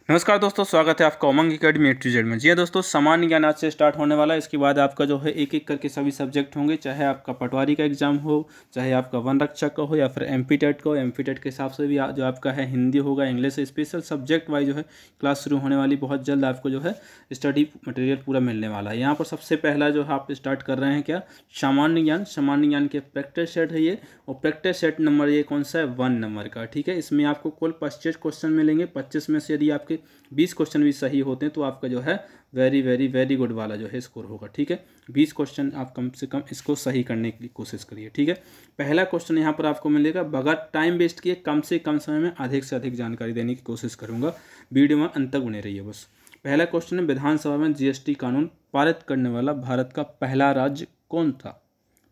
नमस्कार दोस्तों, स्वागत है आपका उमंग अकेडमी A to Z में। जी हाँ दोस्तों, सामान्य ज्ञान आज से स्टार्ट होने वाला है। इसके बाद आपका जो है एक एक करके सभी सब्जेक्ट होंगे, चाहे आपका पटवारी का एग्जाम हो, चाहे आपका वन रक्षक का हो, या फिर एमपी टेट का हो। एमपी टेट के हिसाब से भी जो आपका है हिंदी होगा, इंग्लिश, स्पेशल सब्जेक्ट वाइज जो है क्लास शुरू होने वाली। बहुत जल्द आपको जो है स्टडी मटेरियल पूरा मिलने वाला है। यहाँ पर सबसे पहला जो है आप स्टार्ट कर रहे हैं क्या, सामान्य ज्ञान। सामान्य ज्ञान के प्रैक्टिस सेट है ये, और प्रैक्टिस सेट नंबर ये कौन सा है, 1 नंबर का। ठीक है, इसमें आपको कुल 25 क्वेश्चन मिलेंगे। 25 में से यदि आपके 20 क्वेश्चन भी सही होते हैं तो आपका जो है वेरी वेरी वेरी गुड वाला जो है स्कोर होगा। ठीक है, 20 क्वेश्चन आप कम से कम इसको सही करने की कोशिश करिए। ठीक है, पहला क्वेश्चन यहाँ पर आपको मिलेगा, बगैर टाइम वेस्ट किए कम से कम समय में अधिक से अधिक जानकारी देने की कोशिश करूँगा। वीडियो में अंत तक बने रहिए बस। पहला क्वेश्चन है, विधानसभा में जीएसटी कानून पारित करने वाला भारत का पहला राज्य कौन था?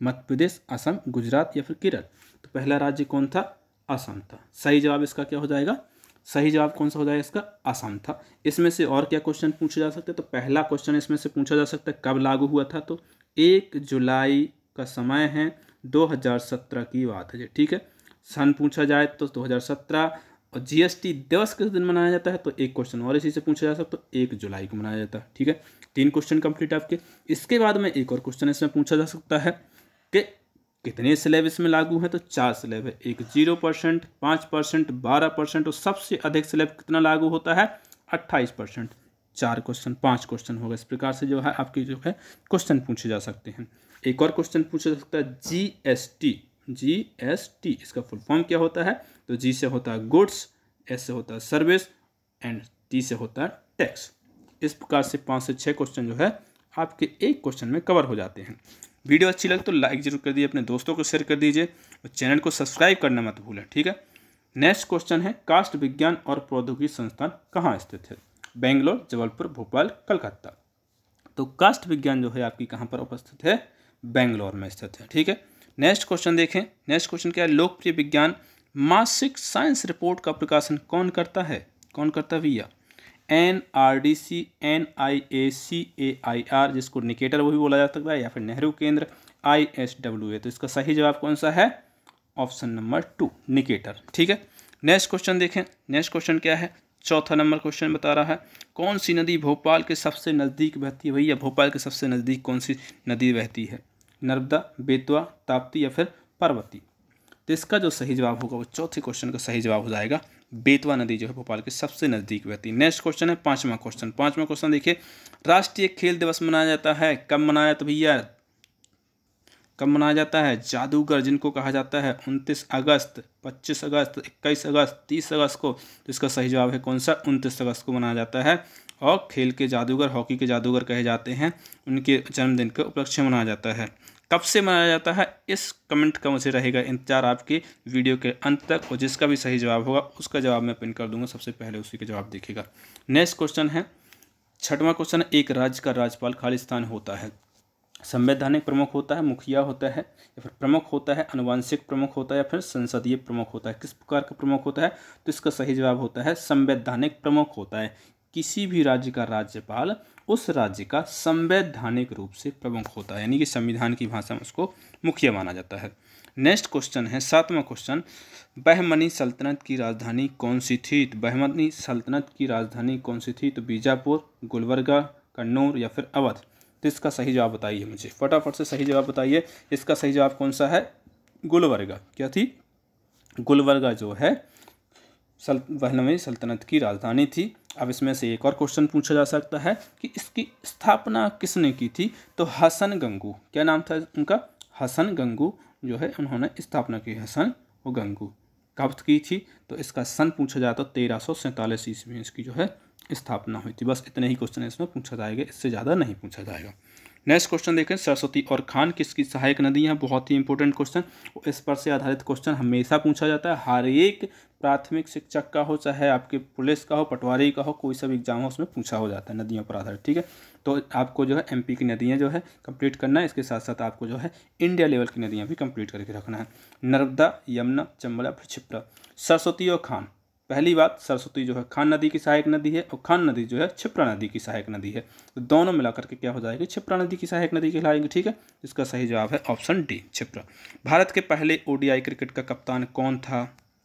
मध्य प्रदेश, असम, गुजरात या फिर केरल? तो पहला राज्य कौन था? असम था। सही जवाब इसका क्या हो जाएगा? सही जवाब कौन सा हो जाएगा इसका? असम था। इसमें से और क्या क्वेश्चन पूछे जा सकते हैं? तो पहला क्वेश्चन इसमें से पूछा जा सकता है, कब लागू हुआ था? तो 1 जुलाई का समय है, 2017 की बात है। ठीक है, सन पूछा जाए तो 2017। और जीएसटी दिवस किस दिन मनाया जाता है? तो एक क्वेश्चन और इसी से पूछा जा सकता है, 1 जुलाई को मनाया जाता है। ठीक है, 3 क्वेश्चन कंप्लीट आपके। इसके बाद में एक और क्वेश्चन इसमें पूछा जा सकता है कि कितने स्लैब इसमें लागू है? तो 4 स्लैब है। एक 0%, 5%, 12%, और सबसे अधिक स्लैब कितना लागू होता है? 28%। 4 क्वेश्चन, 5 क्वेश्चन होगा। इस प्रकार से जो है आपकी जो है क्वेश्चन पूछे जा सकते हैं। एक और क्वेश्चन पूछा जा सकता है, जीएसटी। जीएसटी इसका फुल फॉर्म क्या होता है? तो जी से होता है गुड्स, एस से होता है सर्विस, एंड टी से होता है टैक्स। इस प्रकार से 5 से 6 क्वेश्चन जो है आपके एक क्वेश्चन में कवर हो जाते हैं। वीडियो अच्छी लगे तो लाइक जरूर कर दीजिए, अपने दोस्तों को शेयर कर दीजिए, और चैनल को सब्सक्राइब करना मत भूलें। ठीक है, नेक्स्ट क्वेश्चन है, काष्ठ विज्ञान और प्रौद्योगिकी संस्थान कहाँ स्थित है? बेंगलोर, जबलपुर, भोपाल, कलकत्ता? तो काष्ठ विज्ञान जो है आपकी कहाँ पर उपस्थित है? बेंगलोर में स्थित है। ठीक है, नेक्स्ट क्वेश्चन देखें। नेक्स्ट क्वेश्चन क्या है, लोकप्रिय विज्ञान मासिक साइंस रिपोर्ट का प्रकाशन कौन करता है? कौन करता है भैया? NRDC, NIAC, AIR, जिसको निकेटर वो भी बोला जा सकता है, या फिर नेहरू केंद्र, ISWA। तो इसका सही जवाब कौन सा है? Option number 2, Nicator. ठीक है, नेक्स्ट क्वेश्चन देखें। नेक्स्ट क्वेश्चन क्या है? चौथा नंबर क्वेश्चन बता रहा है, कौन सी नदी भोपाल के सबसे नज़दीक बहती है? भैया भोपाल के सबसे नज़दीक कौन सी नदी बहती है? नर्मदा, बेतवा, ताप्ती या फिर पार्वती? तो इसका जो सही जवाब होगा वो चौथे क्वेश्चन का सही जवाब हो जाएगा, बेतवा नदी जो है भोपाल के सबसे नज़दीक बहती है। नेक्स्ट क्वेश्चन है पांचवा क्वेश्चन देखिए, राष्ट्रीय खेल दिवस मनाया जाता है, कब मनाया? तो भैया कब मनाया जाता है? जादूगर जिनको कहा जाता है, 29 अगस्त, 25 अगस्त, 21 अगस्त, 30 अगस्त को। तो इसका सही जवाब है कौन सा? 29 अगस्त को मनाया जाता है। और खेल के जादूगर, हॉकी के जादूगर कहे जाते हैं, उनके जन्मदिन के उपलक्ष्य में मनाया जाता है। कब से मनाया जाता है? इस कमेंट का मुझे रहेगा इंतजार आपके वीडियो के अंत तक, और जिसका भी सही जवाब होगा उसका जवाब मैं पिन कर दूंगा, सबसे पहले उसी का जवाब देखिएगा। नेक्स्ट क्वेश्चन है, छठवां क्वेश्चन, एक राज्य का राज्यपाल खालिस्तान होता है, संवैधानिक प्रमुख होता है, मुखिया होता है, या फिर प्रमुख होता है, अनुवांशिक प्रमुख होता है, या फिर संसदीय प्रमुख होता है? किस प्रकार का प्रमुख होता है? तो इसका सही जवाब होता है संवैधानिक प्रमुख होता है। किसी भी राज्य का राज्यपाल उस राज्य का संवैधानिक रूप से प्रमुख होता है, यानी कि संविधान की भाषा में उसको मुखिया माना जाता है। नेक्स्ट क्वेश्चन है सातवां क्वेश्चन, बहमनी सल्तनत की राजधानी कौन सी थी? तो बहमनी सल्तनत की राजधानी कौन सी थी? तो बीजापुर, गुलबर्गा, कन्नौज या फिर अवध? तो इसका सही जवाब बताइए मुझे, फटाफट से सही जवाब बताइए। इसका सही जवाब कौन सा है? गुलबर्गा। क्या थी? गुलबर्गा जो है बहमनी सल्तनत की राजधानी थी। अब इसमें से एक और क्वेश्चन पूछा जा सकता है कि इसकी स्थापना किसने की थी? तो हसन गंगू। क्या नाम था उनका? हसन गंगू जो है उन्होंने स्थापना की। हसन और गंगू कब की थी? तो इसका सन पूछा जाता तो 1347 ईस्वी में इसकी जो है स्थापना हुई थी। बस इतने ही क्वेश्चन इसमें पूछा जाएगा, इससे ज़्यादा नहीं पूछा जाएगा। नेक्स्ट क्वेश्चन देखें, सरस्वती और खान किसकी सहायक नदी है? बहुत ही इंपॉर्टेंट क्वेश्चन, इस पर से आधारित क्वेश्चन हमेशा पूछा जाता है। हर एक प्राथमिक शिक्षक का हो, चाहे आपके पुलिस का हो, पटवारी का हो, कोई सा भी एग्जाम हो, उसमें पूछा हो जाता है नदियों पर आधारित। ठीक है, तो आपको जो है एमपी की नदियाँ जो है कंप्लीट करना है, इसके साथ साथ आपको जो है इंडिया लेवल की नदियाँ भी कंप्लीट करके रखना है। नर्मदा, यमुना, चंबल, फिर क्षिप्रा। सरस्वती और खान, पहली बात, सरस्वती जो है खान नदी की सहायक नदी है, और खान नदी जो है क्षिप्रा नदी की सहायक नदी है। तो दोनों मिलाकर के क्या हो जाएगी? क्षिप्रा नदी की सहायक नदी कहलाएगी। ठीक है, इसका सही जवाब है ऑप्शन डी, क्षिप्रा। भारत के पहले ओडीआई क्रिकेट का कप्तान कौन था?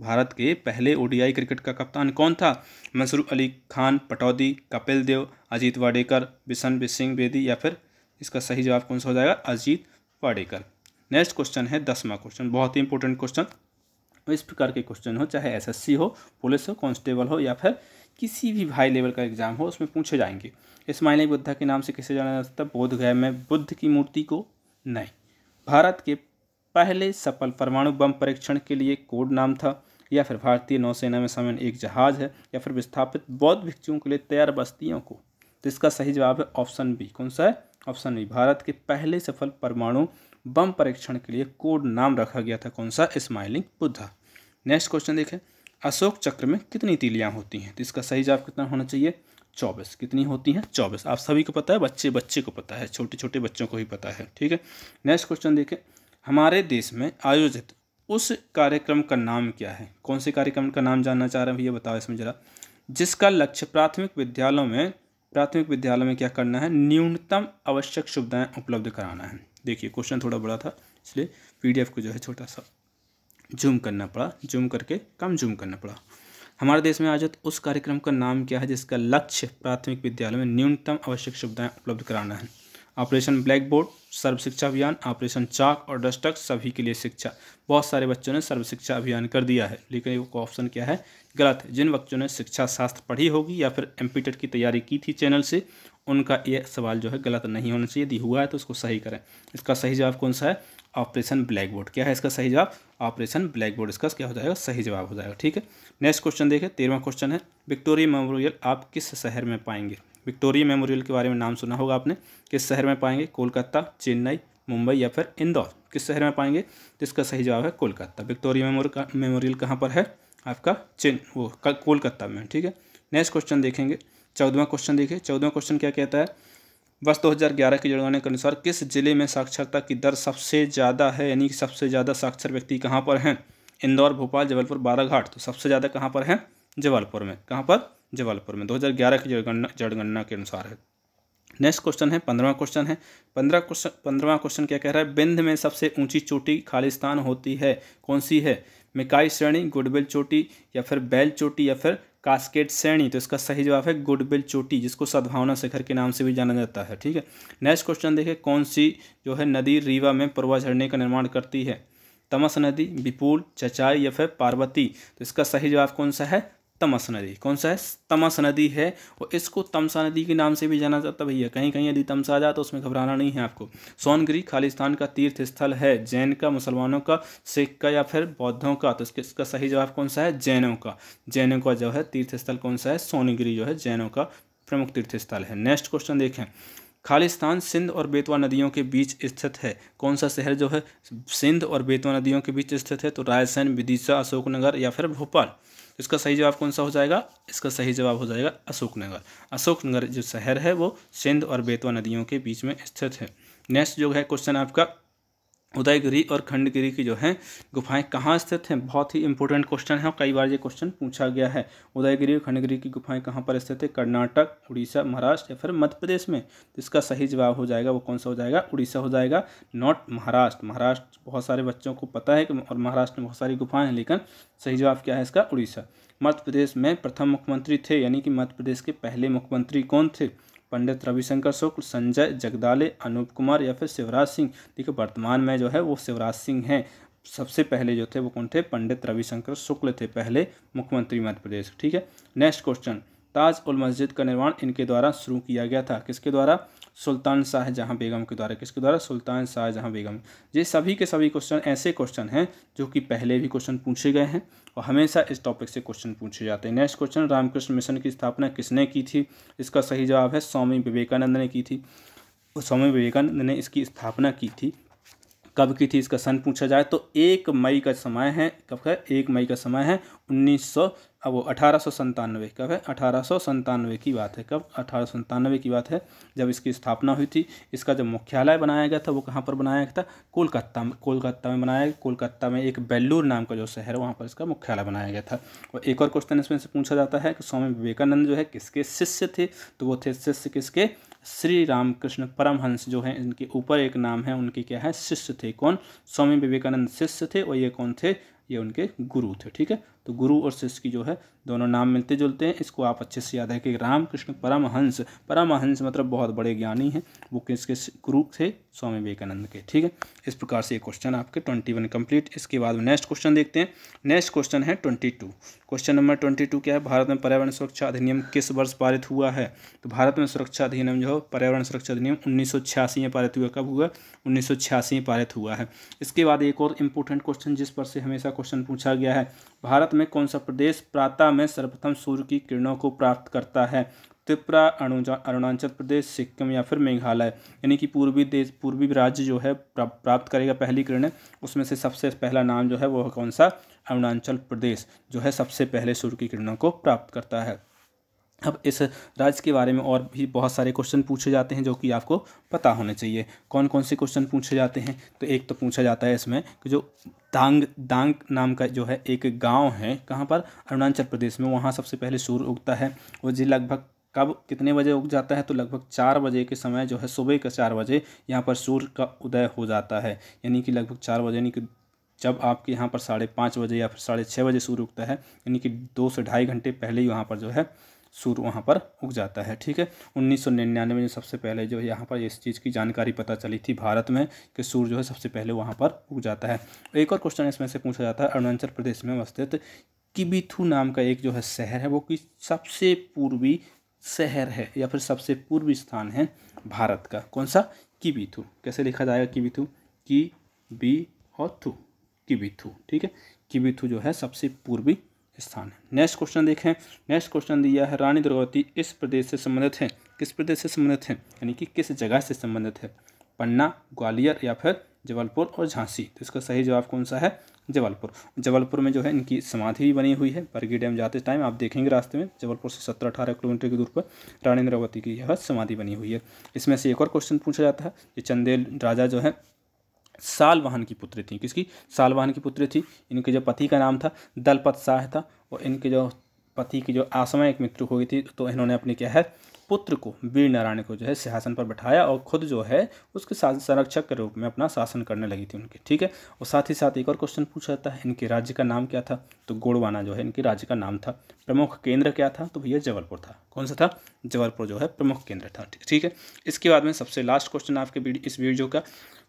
भारत के पहले ओडीआई क्रिकेट का कप्तान कौन था? मंसूर अली खान पटौदी, कपिल देव, अजीत वाडेकर, बिशन सिंह बेदी या फिर इसका सही जवाब कौन सा हो जाएगा? अजीत वाडेकर। नेक्स्ट क्वेश्चन है 10वां क्वेश्चन, बहुत ही इंपॉर्टेंट क्वेश्चन। इस प्रकार के क्वेश्चन हो, चाहे एसएससी हो, पुलिस हो, कांस्टेबल हो या फिर किसी भी हाई लेवल का एग्जाम हो, उसमें पूछे जाएंगे। इस्माइली बुद्धा के नाम से किसे जाना जाता है? बोध गया में बुद्ध की मूर्ति को? नहीं। भारत के पहले सफल परमाणु बम परीक्षण के लिए कोड नाम था? या फिर भारतीय नौसेना में शामिल एक जहाज है? या फिर विस्थापित बौद्ध भिक्षुओं के लिए तैयार बस्तियों को? तो इसका सही जवाब है ऑप्शन बी। कौन सा है? Option B. भारत के पहले सफल परमाणु बम परीक्षण के लिए कोड नाम रखा गया था कौन सा? स्माइलिंग बुद्धा। नेक्स्ट क्वेश्चन देखें, अशोक चक्र में कितनी तीलियां होती हैं? तो इसका सही जवाब कितना होना चाहिए? 24। कितनी होती हैं? 24। आप सभी को पता है, बच्चे को पता है, छोटे छोटे बच्चों को ही पता है। ठीक है। नेक्स्ट क्वेश्चन देखें, हमारे देश में आयोजित उस कार्यक्रम का नाम क्या है? कौन से कार्यक्रम का नाम जानना चाह रहे हैं भैया, बताओ इसमें जरा। जिसका लक्ष्य प्राथमिक विद्यालयों में क्या करना है? न्यूनतम आवश्यक सुविधाएं उपलब्ध कराना है। देखिए क्वेश्चन थोड़ा बड़ा था, इसलिए पीडीएफ को जो है छोटा सा जूम करना पड़ा, जूम करके कम जूम करना पड़ा। हमारे देश में आयोजित उस कार्यक्रम का नाम क्या है जिसका लक्ष्य प्राथमिक विद्यालय में न्यूनतम आवश्यक सुविधाएं उपलब्ध कराना है? ऑपरेशन ब्लैक बोर्ड, सर्व शिक्षा अभियान, ऑपरेशन चाक और डस्टक, सभी के लिए शिक्षा। बहुत सारे बच्चों ने सर्व शिक्षा अभियान कर दिया है, लेकिन ये ऑप्शन क्या है? गलत है। जिन बच्चों ने शिक्षा शास्त्र पढ़ी होगी या फिर एमपीटेट की तैयारी की थी चैनल से, उनका ये सवाल जो है गलत नहीं होना चाहिए। यदि हुआ है तो उसको सही करें। इसका सही जवाब कौन सा है? Operation black board. क्या है इसका सही जवाब? ऑपरेशन ब्लैक बोर्ड इसका क्या हो जाएगा? सही जवाब हो जाएगा। ठीक है। नेक्स्ट क्वेश्चन देखें, 13वां क्वेश्चन है, विक्टोरिया मेमोरियल आप किस शहर में पाएंगे? विक्टोरिया मेमोरियल के बारे में नाम सुना होगा आपने। किस शहर में पाएंगे? कोलकाता, चेन्नई, मुंबई या फिर इंदौर? किस शहर में पाएंगे? तो इसका सही जवाब है कोलकाता। विक्टोरिया मेमोरियल कहाँ पर है? आपका कोलकाता में। ठीक है। नेक्स्ट क्वेश्चन देखेंगे, 14वां क्वेश्चन देखिए। 14वां क्वेश्चन क्या कहता है? वर्ष 2011 की जनगणना के अनुसार किस जिले में साक्षरता की दर सबसे ज़्यादा है? यानी कि सबसे ज़्यादा साक्षर व्यक्ति कहाँ पर हैं? इंदौर, भोपाल, जबलपुर, बाराघाट। तो सबसे ज़्यादा कहाँ पर है? जबलपुर में। कहाँ पर? जबलपुर में। 2011 की जनगणना के अनुसार है। नेक्स्ट क्वेश्चन है 15वां क्वेश्चन है। 15वां क्वेश्चन क्या कह रहा है? विंध्य में सबसे ऊंची चोटी खालिस्तान होती है, कौन सी है? मिकाई श्रेणी, गुडविल चोटी या फिर बैल चोटी या फिर कास्केड श्रेणी? तो इसका सही जवाब है गुडविल चोटी, जिसको सद्भावना शिखर के नाम से भी जाना जाता है। ठीक है। नेक्स्ट क्वेश्चन देखिए, कौन सी जो है नदी रीवा में पूर्वा झरने का निर्माण करती है? तमस नदी, विपुल, चचाई या फिर पार्वती? तो इसका सही जवाब कौन सा है? तमस नदी। कौन सा है? तमस नदी है। और इसको तमसा नदी के नाम से भी जाना जाता है भैया। कहीं कहीं यदि तमसा आ जाए तो उसमें घबराना नहीं है आपको। सोनगिरी खालिस्तान का तीर्थ स्थल है, जैन का, मुसलमानों का, सिख का या फिर बौद्धों का? तो इसका सही जवाब कौन सा है? जैनों का। जैनों का जो है तीर्थ स्थल कौन सा है? सोनगिरी जो है जैनों का प्रमुख तीर्थ स्थल है। नेक्स्ट क्वेश्चन देखें, खालिस्तान सिंध और बेतवा नदियों के बीच स्थित है, कौन सा शहर जो है सिंध और बेतवा नदियों के बीच स्थित है? तो रायसेन, विदिशा, अशोकनगर या फिर भोपाल? इसका सही जवाब कौन सा हो जाएगा? इसका सही जवाब हो जाएगा अशोकनगर। अशोकनगर जो शहर है वो सिंध और बेतवा नदियों के बीच में स्थित है। नेक्स्ट जो है क्वेश्चन आपका, उदयगिरी और खंडगिरी की जो है गुफाएं कहाँ स्थित हैं? बहुत ही इंपॉर्टेंट क्वेश्चन है और कई बार ये क्वेश्चन पूछा गया है। उदयगिरी और खंडगिरी की गुफाएं कहाँ पर स्थित है? कर्नाटक, उड़ीसा, महाराष्ट्र या फिर मध्य प्रदेश में? तो इसका सही जवाब हो जाएगा वो कौन सा हो जाएगा? उड़ीसा हो जाएगा, नॉट महाराष्ट्र। महाराष्ट्र बहुत सारे बच्चों को पता है कि और महाराष्ट्र में बहुत सारी गुफाएं हैं, लेकिन सही जवाब क्या है इसका? उड़ीसा। मध्य प्रदेश में प्रथम मुख्यमंत्री थे, यानी कि मध्य प्रदेश के पहले मुख्यमंत्री कौन थे? पंडित रविशंकर शुक्ल, संजय जगदाले, अनूप कुमार या फिर शिवराज सिंह? देखिए वर्तमान में जो है वो शिवराज सिंह हैं। सबसे पहले जो थे वो कौन थे? पंडित रविशंकर शुक्ल थे पहले मुख्यमंत्री मध्य प्रदेश। ठीक है। नेक्स्ट क्वेश्चन, ताज उल मस्जिद का निर्माण इनके द्वारा शुरू किया गया था, किसके द्वारा? सुल्तान शाहजहां बेगम के द्वारा। किसके द्वारा? सुल्तान शाहजहां बेगम। ये सभी के सभी क्वेश्चन ऐसे क्वेश्चन हैं जो कि पहले भी क्वेश्चन पूछे गए हैं और हमेशा इस टॉपिक से क्वेश्चन पूछे जाते हैं। नेक्स्ट क्वेश्चन, रामकृष्ण मिशन की स्थापना किसने की थी? इसका सही जवाब है स्वामी विवेकानंद ने की थी। स्वामी विवेकानंद ने इसकी स्थापना की थी। कब की थी इसका सन पूछा जाए तो 1 मई का समय है। कब है? 1 मई का समय है 1897। कब है? 1897 की बात है। कब? 1897 की बात है जब इसकी स्थापना हुई थी। इसका जब मुख्यालय बनाया गया था वो कहाँ पर बनाया गया था? कोलकाता में। कोलकाता में बनाया गया। कोलकाता में एक बेल्लूर नाम का जो शहर है वहाँ पर इसका मुख्यालय बनाया गया था। और एक और क्वेश्चन इसमें से पूछा जाता है कि स्वामी विवेकानंद जो है किसके शिष्य थे? तो वो थे शिष्य किसके? श्री रामकृष्ण परमहंस जो हैं, इनके ऊपर एक नाम है, उनके क्या है? शिष्य थे। कौन? स्वामी विवेकानंद शिष्य थे और ये कौन थे? ये उनके गुरु थे। ठीक है। तो गुरु और शिष्य की जो है दोनों नाम मिलते जुलते हैं। इसको आप अच्छे से याद है कि रामकृष्ण परमहंस, परमहंस मतलब बहुत बड़े ज्ञानी हैं, वो किसके गुरु थे? स्वामी विवेकानंद के। ठीक है, इस प्रकार से ये क्वेश्चन आपके 21 कंप्लीट। इसके बाद नेक्स्ट क्वेश्चन देखते हैं। नेक्स्ट क्वेश्चन है 22। क्वेश्चन नंबर 22 क्या है? भारत में पर्यावरण सुरक्षा अधिनियम किस वर्ष पारित हुआ है? तो भारत में सुरक्षा अधिनियम जो है पर्यावरण सुरक्षा अधिनियम 1986 में पारित हुआ। कब हुआ? 1986 में पारित हुआ है। इसके बाद एक और इम्पोर्टेंट क्वेश्चन जिस पर से हमेशा क्वेश्चन पूछा गया है, भारत में कौन सा प्रदेश प्रातः में सर्वप्रथम सूर्य की किरणों को प्राप्त करता है? त्रिपुरा, अरुणाचल प्रदेश, सिक्किम या फिर मेघालय। यानी कि पूर्वी राज्य जो है प्राप्त करेगा पहली किरणें, उसमें से सबसे पहला नाम जो है वो कौन सा? अरुणाचल प्रदेश जो है सबसे पहले सूर्य की किरणों को प्राप्त करता है। अब इस राज्य के बारे में और भी बहुत सारे क्वेश्चन पूछे जाते हैं जो कि आपको पता होने चाहिए। कौन कौन से क्वेश्चन पूछे जाते हैं? तो एक तो पूछा जाता है इसमें कि जो दांग नाम का जो है एक गांव है, कहाँ पर? अरुणाचल प्रदेश में, वहाँ सबसे पहले सूर्य उगता है। वो जी लगभग कब कितने बजे उग जाता है? तो लगभग 4 बजे के समय जो है, सुबह के 4 बजे यहाँ पर सूर्य का उदय हो जाता है। यानी कि लगभग 4 बजे, यानी कि जब आपके यहाँ पर 5:30 बजे या फिर 6:30 बजे सूर्य उगता है, यानी कि 2 से ढाई घंटे पहले ही वहाँ पर जो है सूर्य वहाँ पर उग जाता है। ठीक है, 1999 में सबसे पहले जो है यहाँ पर इस चीज़ की जानकारी पता चली थी भारत में कि सूर्य जो है सबसे पहले वहाँ पर उग जाता है। एक और क्वेश्चन इसमें से पूछा जाता है, अरुणाचल प्रदेश में अवस्थित किबिथु नाम का एक जो है शहर है, वो कि सबसे पूर्वी शहर है या फिर सबसे पूर्वी स्थान है भारत का? कौन सा? किबिथु। कैसे लिखा जाएगा किबिथु? की बी और थू, किबिथु। ठीक है, किबिथु जो है सबसे पूर्वी स्थान है। नेक्स्ट क्वेश्चन देखें। नेक्स्ट क्वेश्चन दिया है, रानी दुर्गावती इस प्रदेश से संबंधित है? किस प्रदेश से संबंधित है? यानी कि किस जगह से संबंधित है? पन्ना, ग्वालियर या फिर जबलपुर और झांसी। तो इसका सही जवाब कौन सा है? जबलपुर। जबलपुर में जो है इनकी समाधि भी बनी हुई है। बरगी डैम जाते टाइम आप देखेंगे रास्ते में, जबलपुर से 17-18 किलोमीटर की दूर पर रानी दुर्गावती की यह समाधि बनी हुई है। इसमें से एक और क्वेश्चन पूछा जाता है, ये चंदेल राजा जो है सालवाहन की पुत्री थी। किसकी? सालवाहन की पुत्री थी। इनके जो पति का नाम था दलपत शाह था, और इनके जो पति की जो आसमयिक मृत्यु हुई थी, तो इन्होंने अपने क्या है पुत्र को, वीर नारायण को जो है सिंहासन पर बैठाया और खुद जो है उसके संरक्षक के रूप में अपना शासन करने लगी थी उनके। ठीक है, और साथ ही साथ एक और क्वेश्चन पूछा जाता है, इनके राज्य का नाम क्या था? तो गोंडवाना जो है इनके राज्य का नाम था। प्रमुख केंद्र क्या था? तो भैया जबलपुर था। कौन सा था? जबलपुर जो है प्रमुख केंद्र था। ठीक है, इसके बाद में सबसे लास्ट क्वेश्चन आपके इस वीडियो का,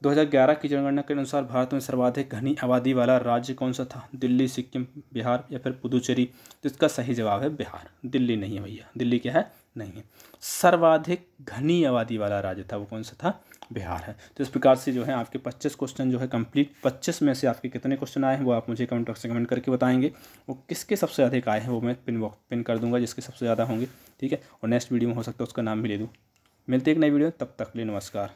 2011 की जनगणना के अनुसार भारत में सर्वाधिक घनी आबादी वाला राज्य कौन सा था? दिल्ली, सिक्किम, बिहार या फिर पुदुचेरी। तो इसका सही जवाब है बिहार। दिल्ली नहीं है भैया, दिल्ली क्या है? नहीं है। सर्वाधिक घनी आबादी वाला राज्य था वो कौन सा था? बिहार है। तो इस प्रकार से जो है आपके 25 क्वेश्चन जो है कंप्लीट। 25 में से आपके कितने क्वेश्चन आए हैं वो आप मुझे कमेंट बॉक्स में कमेंट करके बताएंगे। वो किसके सबसे अधिक आए हैं वो मैं पिन कर दूंगा, जिसके सबसे ज़्यादा होंगे। ठीक है, और नेक्स्ट वीडियो में हो सकता है उसका नाम भी ले दूँ। मिलते एक नई वीडियो, तब तक के लिए नमस्कार।